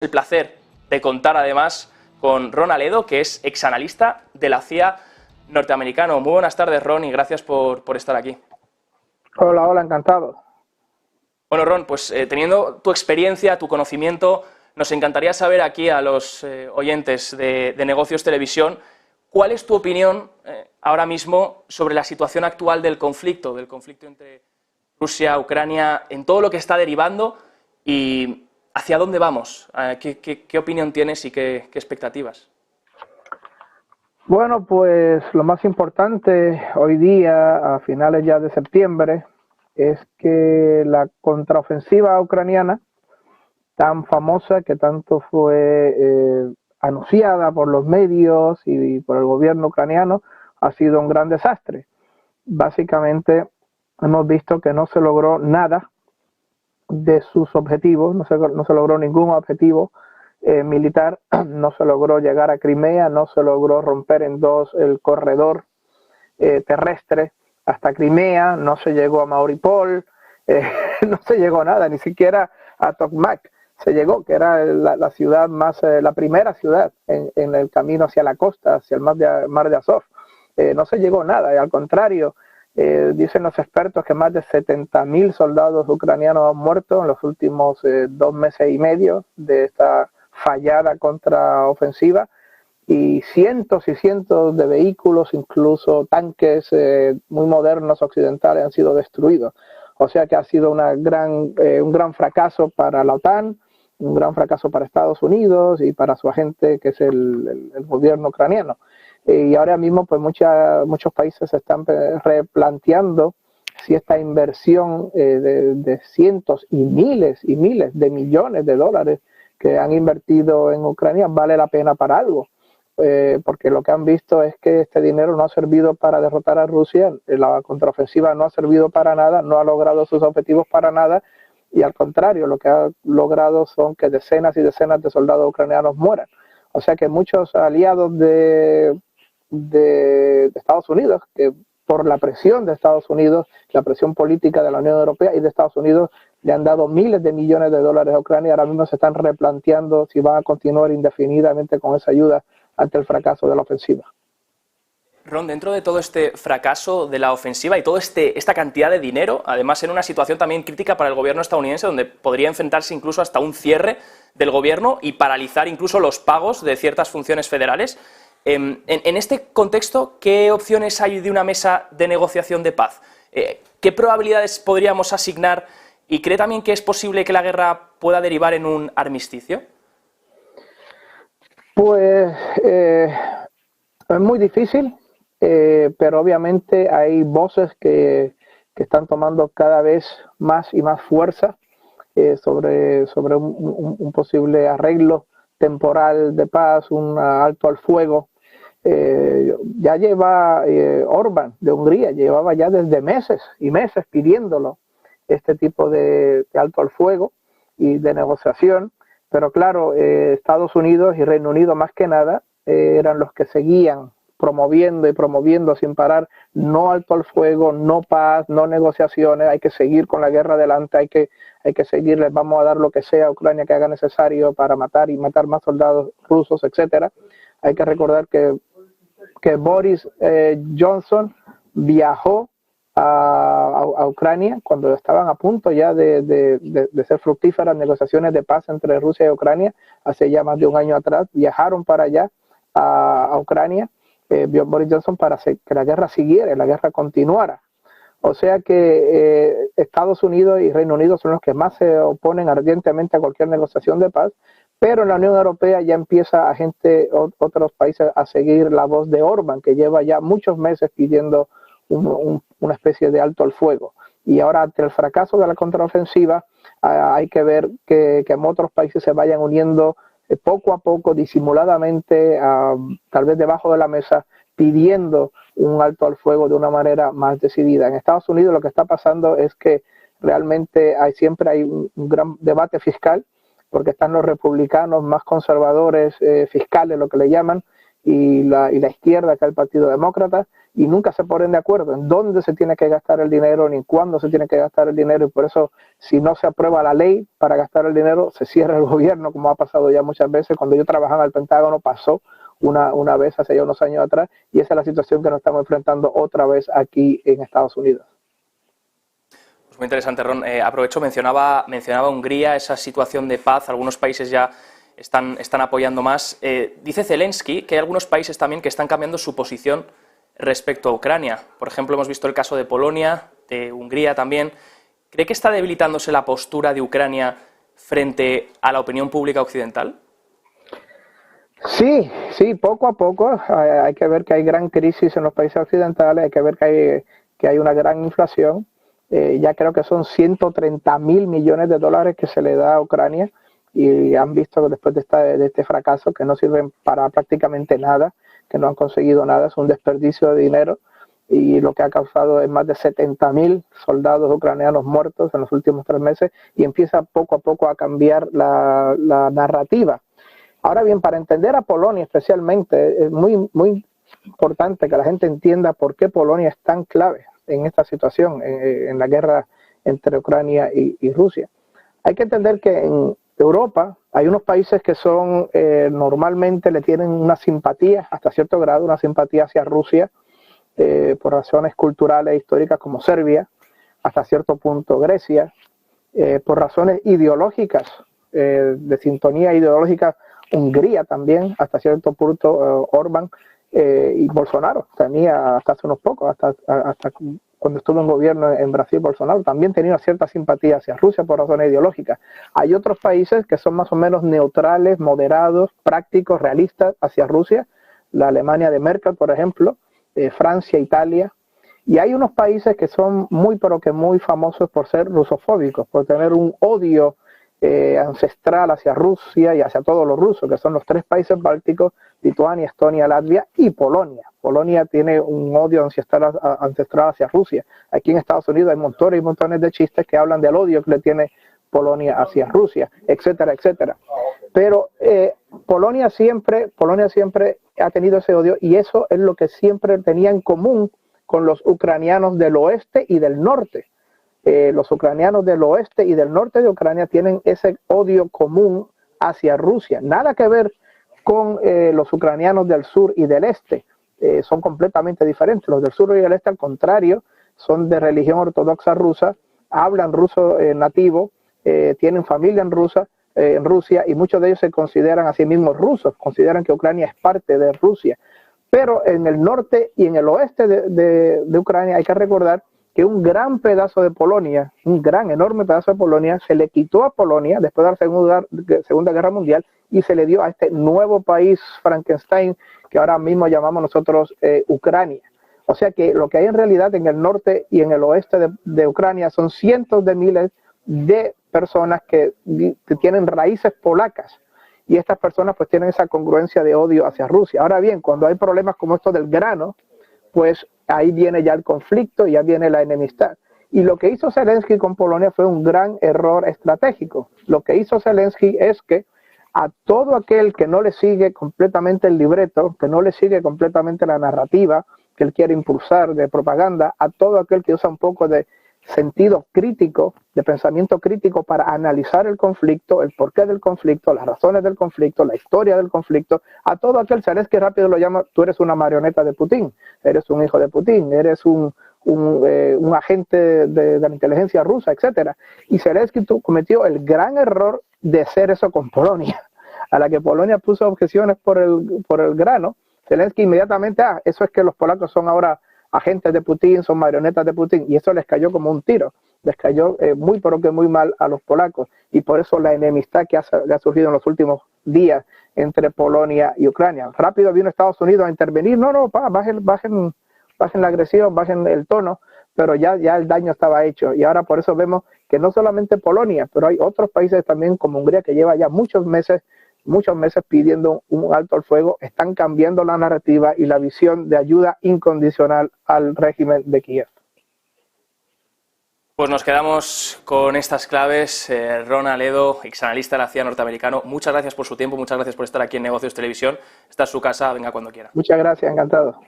El placer de contar además con Ron Aledo, que es exanalista de la CIA norteamericano. Muy buenas tardes, Ron, y gracias por estar aquí. Hola, hola, encantado. Bueno, Ron, pues teniendo tu experiencia, tu conocimiento, nos encantaría saber aquí a los oyentes de Negocios Televisión, ¿cuál es tu opinión ahora mismo sobre la situación actual del conflicto entre Rusia, Ucrania, en todo lo que está derivando y hacia dónde vamos? ¿Qué opinión tienes y qué expectativas? Bueno, pues lo más importante hoy día, a finales ya de septiembre, es que la contraofensiva ucraniana, tan famosa que tanto fue anunciada por los medios y por el gobierno ucraniano, ha sido un gran desastre. Básicamente hemos visto que no se logró nada de sus objetivos, no se logró ningún objetivo militar, no se logró llegar a Crimea, no se logró romper en dos el corredor terrestre hasta Crimea, no se llegó a Mariupol, no se llegó a nada, ni siquiera a Tokmak se llegó, que era la ciudad más, la primera ciudad en el camino hacia la costa, hacia el mar de Azov. No se llegó a nada, y al contrario, dicen los expertos que más de 70.000 soldados ucranianos han muerto en los últimos 2 meses y medio de esta fallada contraofensiva, y cientos de vehículos, incluso tanques muy modernos occidentales, han sido destruidos. O sea que ha sido un gran fracaso para la OTAN, un gran fracaso para Estados Unidos y para su agente, que es el gobierno ucraniano. Y ahora mismo pues muchos países se están replanteando si esta inversión de cientos y miles de millones de dólares que han invertido en Ucrania vale la pena para algo. Porque lo que han visto es que este dinero no ha servido para derrotar a Rusia, la contraofensiva no ha servido para nada, no ha logrado sus objetivos para nada, y al contrario, lo que ha logrado son que decenas y decenas de soldados ucranianos mueran. O sea que muchos aliados de Estados Unidos, que por la presión de Estados Unidos, la presión política de la Unión Europea y de Estados Unidos, le han dado miles de millones de dólares a Ucrania. Ahora mismo se están replanteando si van a continuar indefinidamente con esa ayuda ante el fracaso de la ofensiva. Ron, dentro de todo este fracaso de la ofensiva y toda esta cantidad de dinero, además en una situación también crítica para el gobierno estadounidense, donde podría enfrentarse incluso hasta un cierre del gobierno y paralizar incluso los pagos de ciertas funciones federales, en este contexto, ¿qué opciones hay de una mesa de negociación de paz? ¿Qué probabilidades podríamos asignar? ¿Y cree también que es posible que la guerra pueda derivar en un armisticio? Pues es muy difícil, pero obviamente hay voces que están tomando cada vez más y más fuerza sobre un posible arreglo temporal de paz, un alto al fuego. Ya lleva Orbán de Hungría, llevaba ya desde meses y meses pidiéndolo, este tipo de alto al fuego y de negociación, pero claro, Estados Unidos y Reino Unido más que nada eran los que seguían promoviendo sin parar, no alto al fuego, no paz, no negociaciones, hay que seguir con la guerra adelante, hay que seguir, les vamos a dar lo que sea a Ucrania que haga necesario para matar más soldados rusos, etcétera. Hay que recordar que Boris Johnson viajó a Ucrania cuando estaban a punto ya de ser fructíferas negociaciones de paz entre Rusia y Ucrania, hace ya más de un año atrás, viajaron para allá a Ucrania, Boris Johnson, para que la guerra siguiera, la guerra continuara. O sea que Estados Unidos y Reino Unido son los que más se oponen ardientemente a cualquier negociación de paz, pero en la Unión Europea ya empieza otros países a seguir la voz de Orbán, que lleva ya muchos meses pidiendo una especie de alto al fuego. Y ahora, ante el fracaso de la contraofensiva, hay que ver que otros países se vayan uniendo poco a poco, disimuladamente, tal vez debajo de la mesa, pidiendo un alto al fuego de una manera más decidida. En Estados Unidos lo que está pasando es que realmente siempre hay un gran debate fiscal, porque están los republicanos más conservadores, fiscales, lo que le llaman, y la izquierda, que es el Partido Demócrata, y nunca se ponen de acuerdo en dónde se tiene que gastar el dinero ni cuándo se tiene que gastar el dinero, y por eso, si no se aprueba la ley para gastar el dinero, se cierra el gobierno, como ha pasado ya muchas veces. Cuando yo trabajaba en el Pentágono pasó una vez hace ya unos años atrás, y esa es la situación que nos estamos enfrentando otra vez aquí en Estados Unidos. Muy interesante, Ron. Aprovecho, mencionaba Hungría, esa situación de paz. Algunos países ya están apoyando más. Dice Zelensky que hay algunos países también que están cambiando su posición respecto a Ucrania. Por ejemplo, hemos visto el caso de Polonia, de Hungría también. ¿Cree que está debilitándose la postura de Ucrania frente a la opinión pública occidental? Sí, poco a poco. Hay que ver que hay gran crisis en los países occidentales, hay que ver que hay una gran inflación. Ya creo que son 130.000 millones de dólares que se le da a Ucrania, y han visto que después de este fracaso, que no sirven para prácticamente nada, que no han conseguido nada, es un desperdicio de dinero, y lo que ha causado es más de 70.000 soldados ucranianos muertos en los últimos 3 meses, y empieza poco a poco a cambiar la narrativa. Ahora bien, para entender a Polonia especialmente, es muy importante que la gente entienda por qué Polonia es tan clave en esta situación, en la guerra entre Ucrania y Rusia. Hay que entender que en Europa hay unos países que son normalmente le tienen una simpatía, hasta cierto grado, una simpatía hacia Rusia, por razones culturales e históricas, como Serbia, hasta cierto punto Grecia, por razones ideológicas, de sintonía ideológica, Hungría también, hasta cierto punto Orbán, y Bolsonaro tenía hasta hace unos pocos, hasta cuando estuvo en gobierno en Brasil, Bolsonaro también tenía una cierta simpatía hacia Rusia por razones ideológicas. Hay otros países que son más o menos neutrales, moderados, prácticos, realistas hacia Rusia, la Alemania de Merkel, por ejemplo, Francia, Italia, y hay unos países que son muy famosos por ser rusofóbicos, por tener un odio ancestral hacia Rusia y hacia todos los rusos, que son los 3 países bálticos: Lituania, Estonia, Latvia y Polonia. Polonia tiene un odio ancestral hacia Rusia. Aquí en Estados Unidos hay montones y montones de chistes que hablan del odio que le tiene Polonia hacia Rusia, etcétera, etcétera. Pero Polonia siempre ha tenido ese odio, y eso es lo que siempre tenía en común con los ucranianos del oeste y del norte. Los ucranianos del oeste y del norte de Ucrania tienen ese odio común hacia Rusia. Nada que ver con los ucranianos del sur y del este. Son completamente diferentes. Los del sur y del este, al contrario, son de religión ortodoxa rusa, hablan ruso nativo, tienen familia en Rusia, y muchos de ellos se consideran a sí mismos rusos, consideran que Ucrania es parte de Rusia. Pero en el norte y en el oeste de Ucrania hay que recordar que un gran pedazo de Polonia, un gran, enorme pedazo de Polonia, se le quitó a Polonia después de la Segunda Guerra Mundial, y se le dio a este nuevo país Frankenstein que ahora mismo llamamos nosotros Ucrania. O sea que lo que hay en realidad en el norte y en el oeste de Ucrania son cientos de miles de personas que tienen raíces polacas, y estas personas pues tienen esa congruencia de odio hacia Rusia. Ahora bien, cuando hay problemas como esto del grano, pues ahí viene ya el conflicto, ya viene la enemistad. Y lo que hizo Zelensky con Polonia fue un gran error estratégico. Lo que hizo Zelensky es que a todo aquel que no le sigue completamente el libreto, que no le sigue completamente la narrativa que él quiere impulsar de propaganda, a todo aquel que usa un poco de sentido crítico, de pensamiento crítico para analizar el conflicto, el porqué del conflicto, las razones del conflicto, la historia del conflicto, a todo aquel, Zelensky rápido lo llama: tú eres una marioneta de Putin, eres un hijo de Putin, eres un agente de la inteligencia rusa, etcétera. Y Zelensky cometió el gran error de hacer eso con Polonia. A la que Polonia puso objeciones por el grano, Zelensky inmediatamente: eso es que los polacos son ahora agentes de Putin, son marionetas de Putin, y eso les cayó como un tiro, les cayó muy mal a los polacos, y por eso la enemistad que ha surgido en los últimos días entre Polonia y Ucrania. Rápido vino Estados Unidos a intervenir: bajen la agresión, bajen el tono, pero ya el daño estaba hecho, y ahora por eso vemos que no solamente Polonia, pero hay otros países también como Hungría, que lleva ya muchos meses pidiendo un alto al fuego, están cambiando la narrativa y la visión de ayuda incondicional al régimen de Kiev. Pues nos quedamos con estas claves. Ron Aledo, exanalista de la CIA norteamericano, muchas gracias por su tiempo, muchas gracias por estar aquí en Negocios Televisión. Esta es su casa, venga cuando quiera. Muchas gracias, encantado.